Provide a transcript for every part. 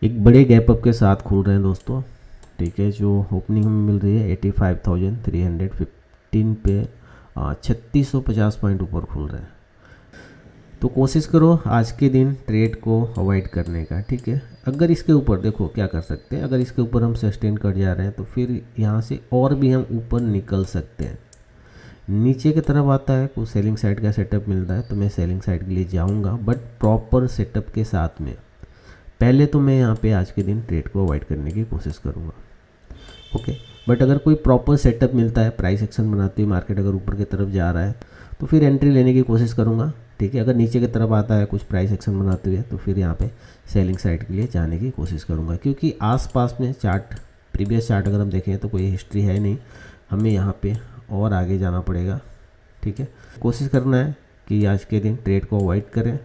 एक बड़े gap up के साथ खुल रहे हैं दोस्तों। ठीक है, जो ओपनिंग में मिल रही है 85,315 पे 3650 पॉइंट ऊपर खुल रहे हैं। तो कोशिश करो आज के दिन ट्रेड को अवॉइड करने का। ठीक है, अगर इसके ऊपर देखो क्या कर सकते हैं, अगर इसके ऊपर हम सस्टेन कर जा रहे हैं तो फिर यहाँ से और भी हम ऊपर निकल सकते हैं। नीचे की तरफ आता है कुछ सेलिंग साइड का सेटअप मिलता है तो मैं सेलिंग साइड के लिए जाऊँगा, बट प्रॉपर सेटअप के साथ में। पहले तो मैं यहाँ पे आज के दिन ट्रेड को अवॉइड करने की कोशिश करूँगा। ओके, बट अगर कोई प्रॉपर सेटअप मिलता है, प्राइस एक्शन बनाती हुई मार्केट अगर ऊपर की तरफ जा रहा है तो फिर एंट्री लेने की कोशिश करूँगा। ठीक है, अगर नीचे की तरफ आता है कुछ प्राइस एक्शन बनाते हुए तो फिर यहाँ पे सेलिंग साइड के लिए जाने की कोशिश करूँगा, क्योंकि आसपास में चार्ट, प्रीवियस चार्ट अगर हम देखें तो कोई हिस्ट्री है नहीं, हमें यहाँ पे और आगे जाना पड़ेगा। ठीक है, कोशिश करना है कि आज के दिन ट्रेड को अवॉइड करें,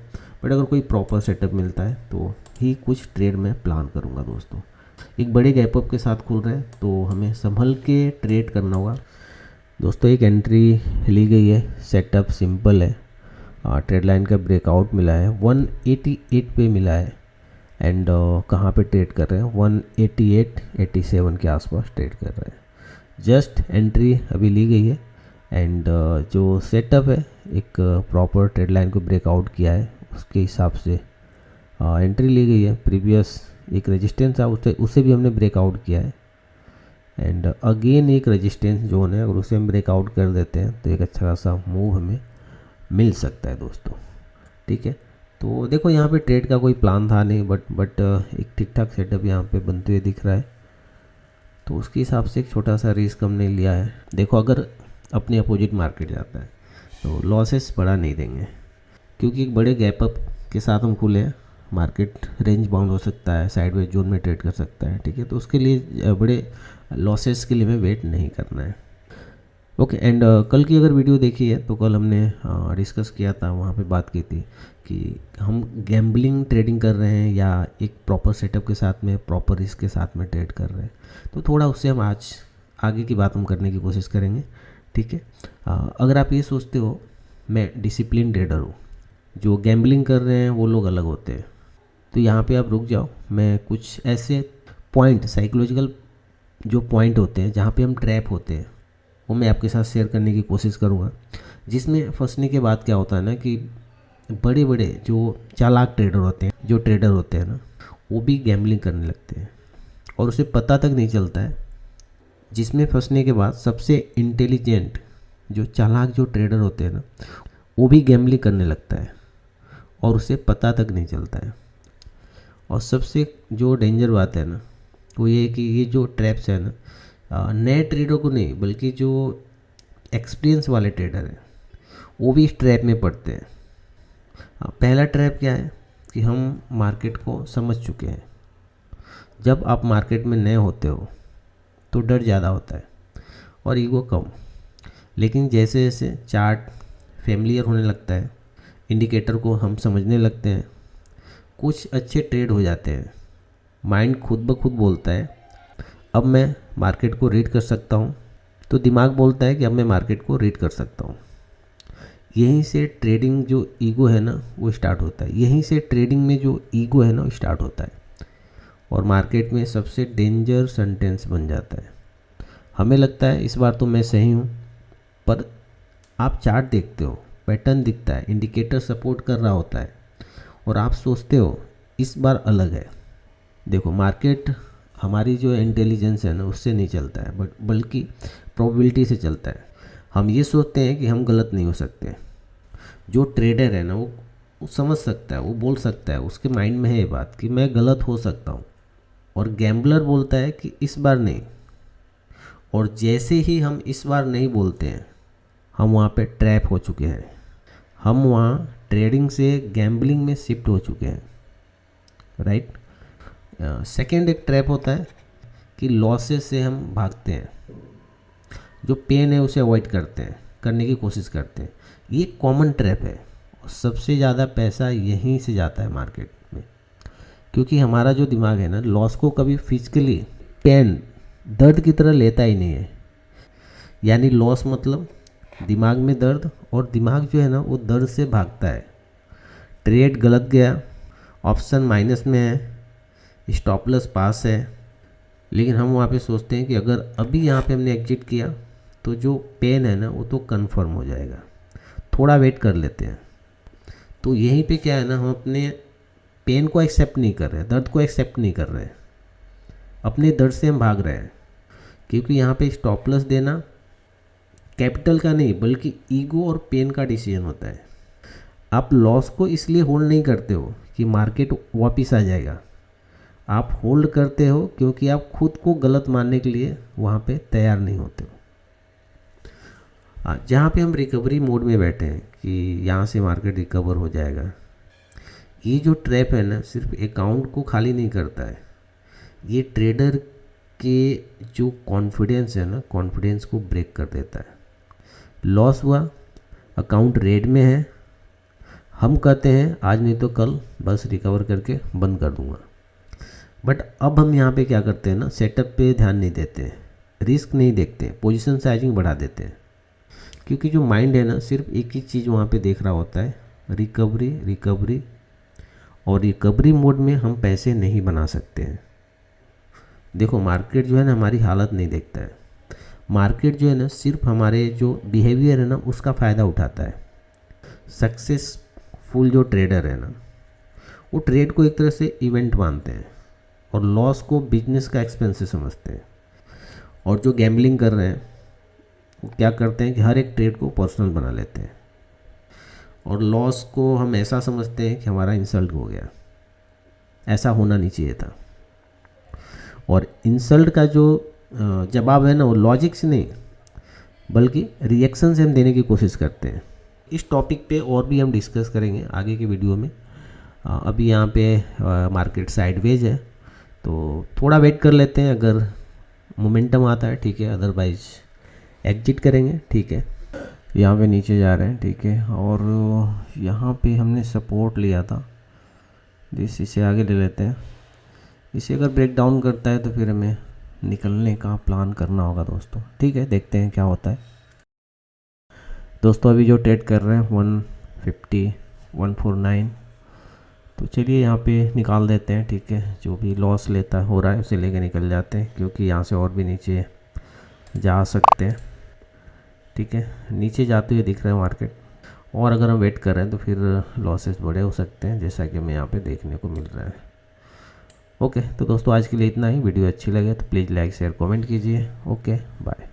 बट अगर कोई प्रॉपर सेटअप मिलता है तो ही कुछ ट्रेड में प्लान करूँगा दोस्तों। एक बड़े गैप अप के साथ खुल रहे हैं तो हमें संभल के ट्रेड करना होगा दोस्तों। एक एंट्री ली गई है, सेटअप सिंपल है, ट्रेड लाइन का ब्रेकआउट मिला है, 188 पे मिला है एंड कहाँ पे ट्रेड कर रहे हैं, 188-87 के आसपास ट्रेड कर रहे हैं। जस्ट एंट्री अभी ली गई है एंड जो सेटअप है एक प्रॉपर ट्रेड लाइन को ब्रेकआउट किया है, उसके हिसाब से एंट्री ली गई है। प्रीवियस एक रेजिस्टेंस था, उसे भी हमने ब्रेकआउट किया है एंड अगेन एक रेजिस्टेंस जोन है, अगर उसे हम ब्रेकआउट कर देते हैं तो एक अच्छा खासा मूव हमें मिल सकता है दोस्तों। ठीक है, तो देखो यहाँ पे ट्रेड का कोई प्लान था नहीं, बट एक ठीक ठाक सेटअप यहाँ पे बनते हुए दिख रहा है, तो उसके हिसाब से एक छोटा सा रिस्क हमने लिया है। देखो अगर अपने अपोजिट मार्केट जाता है तो लॉसेस बढ़ा नहीं देंगे, क्योंकि एक बड़े गैप अप के साथ हम खुले हैं, मार्केट रेंज बाउंड हो सकता है, साइडवेज जोन में ट्रेड कर सकता है। ठीक है, तो उसके लिए बड़े लॉसेस के लिए हमें वेट नहीं करना है। ओके, एंड कल की अगर वीडियो देखी है तो कल हमने डिस्कस किया था, वहाँ पे बात की थी कि हम गैम्बलिंग ट्रेडिंग कर रहे हैं या एक प्रॉपर सेटअप के साथ में, प्रॉपर रिस्क के साथ में ट्रेड कर रहे हैं। तो थोड़ा उससे हम आज आगे की बात हम करने की कोशिश करेंगे। ठीक है, अगर आप ये सोचते हो मैं डिसिप्लिन ट्रेडर हूँ, जो गैम्बलिंग कर रहे हैं वो लोग अलग होते हैं, तो यहाँ पे आप रुक जाओ। मैं कुछ ऐसे पॉइंट, साइकोलॉजिकल जो पॉइंट होते हैं जहाँ पे हम ट्रैप होते हैं, वो मैं आपके साथ शेयर करने की कोशिश करूँगा। जिसमें फंसने के बाद क्या होता है ना कि बड़े बड़े जो चालाक ट्रेडर होते हैं, जो ट्रेडर होते हैं ना, वो भी गैम्बलिंग करने लगते हैं और उसे पता तक नहीं चलता है। जिसमें फंसने के बाद सबसे इंटेलिजेंट जो चालाक जो ट्रेडर होते हैं ना, वो भी गैम्बलिंग करने लगता है और उसे पता तक नहीं चलता है। और सबसे जो डेंजर बात है ना, वो ये है कि ये जो ट्रैप्स है ना, नए ट्रेडर को नहीं बल्कि जो एक्सपीरियंस वाले ट्रेडर हैं वो भी इस ट्रैप में पड़ते हैं। पहला ट्रैप क्या है कि हम मार्केट को समझ चुके हैं। जब आप मार्केट में नए होते हो तो डर ज़्यादा होता है और ईगो कम, लेकिन जैसे जैसे चार्ट फेमिलियर होने लगता है, इंडिकेटर को हम समझने लगते हैं, कुछ अच्छे ट्रेड हो जाते हैं, माइंड खुद ब खुद बोलता है अब मैं मार्केट को रीड कर सकता हूँ, तो दिमाग बोलता है कि अब मैं मार्केट को रीड कर सकता हूँ। यहीं से ट्रेडिंग जो ईगो है ना वो स्टार्ट होता है, यहीं से ट्रेडिंग में जो ईगो है ना वो स्टार्ट होता है और मार्केट में सबसे डेंजर सेंटेंस बन जाता है। हमें लगता है इस बार तो मैं सही हूँ, पर आप चार्ट देखते हो, पैटर्न दिखता है, इंडिकेटर सपोर्ट कर रहा होता है और आप सोचते हो इस बार अलग है। देखो मार्केट हमारी जो इंटेलिजेंस है ना उससे नहीं चलता है, बल्कि प्रोबेबिलिटी से चलता है। हम ये सोचते हैं कि हम गलत नहीं हो सकते। जो ट्रेडर है ना वो समझ सकता है, वो बोल सकता है, उसके माइंड में है ये बात कि मैं गलत हो सकता हूँ, और गैम्बलर बोलता है कि इस बार नहीं। और जैसे ही हम इस बार नहीं बोलते हैं, हम वहाँ पे ट्रैप हो चुके हैं, हम वहाँ ट्रेडिंग से गैम्बलिंग में शिफ्ट हो चुके हैं। राइट। सेकेंड एक ट्रैप होता है कि लॉसेस से हम भागते हैं, जो पेन है उसे अवॉइड करते हैं, करने की कोशिश करते हैं। ये कॉमन ट्रैप है और सबसे ज़्यादा पैसा यहीं से जाता है मार्केट में, क्योंकि हमारा जो दिमाग है ना लॉस को कभी फिजिकली पेन, दर्द की तरह लेता ही नहीं है। यानी लॉस मतलब दिमाग में दर्द, और दिमाग जो है ना वो दर्द से भागता है। ट्रेड गलत गया, ऑप्शन माइनस में है स्टॉप लॉस पास है, लेकिन हम वहाँ पे सोचते हैं कि अगर अभी यहाँ पे हमने एग्जिट किया तो जो पेन है ना वो तो कंफर्म हो जाएगा, थोड़ा वेट कर लेते हैं। तो यहीं पे क्या है ना, हम अपने पेन को एक्सेप्ट नहीं कर रहे, दर्द को एक्सेप्ट नहीं कर रहे, अपने दर्द से हम भाग रहे हैं। क्योंकि यहाँ पे स्टॉप लॉस देना कैपिटल का नहीं बल्कि ईगो और पेन का डिसीजन होता है। आप लॉस को इसलिए होल्ड नहीं करते हो कि मार्केट वापस आ जाएगा, आप होल्ड करते हो क्योंकि आप खुद को गलत मानने के लिए वहाँ पे तैयार नहीं होते हो। जहाँ पे हम रिकवरी मोड में बैठे हैं कि यहाँ से मार्केट रिकवर हो जाएगा, ये जो ट्रैप है ना सिर्फ अकाउंट को खाली नहीं करता है, ये ट्रेडर के जो कॉन्फिडेंस है ना, कॉन्फिडेंस को ब्रेक कर देता है। लॉस हुआ, अकाउंट रेड में है, हम कहते हैं आज नहीं तो कल बस रिकवर करके बंद कर दूंगा। बट अब हम यहाँ पे क्या करते हैं ना, सेटअप पे ध्यान नहीं देते हैं, रिस्क नहीं देखते, पोजीशन साइजिंग बढ़ा देते हैं। क्योंकि जो माइंड है ना सिर्फ एक ही चीज़ वहाँ पे देख रहा होता है, रिकवरी रिकवरी। और रिकवरी मोड में हम पैसे नहीं बना सकते हैं। देखो मार्केट जो है ना हमारी हालत नहीं देखता है, मार्केट जो है ना सिर्फ हमारे जो बिहेवियर है ना उसका फ़ायदा उठाता है। सक्सेसफुल जो ट्रेडर है ना वो ट्रेड को एक तरह से इवेंट मानते हैं और लॉस को बिजनेस का एक्सपेंस समझते हैं। और जो गैम्बलिंग कर रहे हैं वो क्या करते हैं कि हर एक ट्रेड को पर्सनल बना लेते हैं और लॉस को हम ऐसा समझते हैं कि हमारा इंसल्ट हो गया, ऐसा होना नहीं चाहिए था। और इंसल्ट का जो जवाब है ना वो लॉजिक से नहीं बल्कि रिएक्शन से हम देने की कोशिश करते हैं। इस टॉपिक पे और भी हम डिस्कस करेंगे आगे के वीडियो में। अभी यहाँ पे मार्केट साइडवेज है तो थोड़ा वेट कर लेते हैं, अगर मोमेंटम आता है ठीक है, अदरवाइज एग्जिट करेंगे। ठीक है, यहाँ पे नीचे जा रहे हैं ठीक है, और यहाँ पे हमने सपोर्ट लिया था, जिस इसे आगे ले लेते हैं। इसे अगर ब्रेक डाउन करता है तो फिर हमें निकलने का प्लान करना होगा दोस्तों। ठीक है, देखते हैं क्या होता है। दोस्तों अभी जो ट्रेड कर रहे हैं 150 149, तो चलिए यहाँ पे निकाल देते हैं। ठीक है, जो भी लॉस लेता हो रहा है उसे लेके निकल जाते हैं, क्योंकि यहाँ से और भी नीचे जा सकते हैं। ठीक है, नीचे जाते हुए दिख रहा है मार्केट, और अगर हम वेट कर रहे हैं तो फिर लॉसेस बड़े हो सकते हैं, जैसा कि हमें यहाँ पे देखने को मिल रहा है। ओके, तो दोस्तों आज के लिए इतना ही। वीडियो अच्छी लगे तो प्लीज़ लाइक शेयर कमेंट कीजिए। Okay, bye.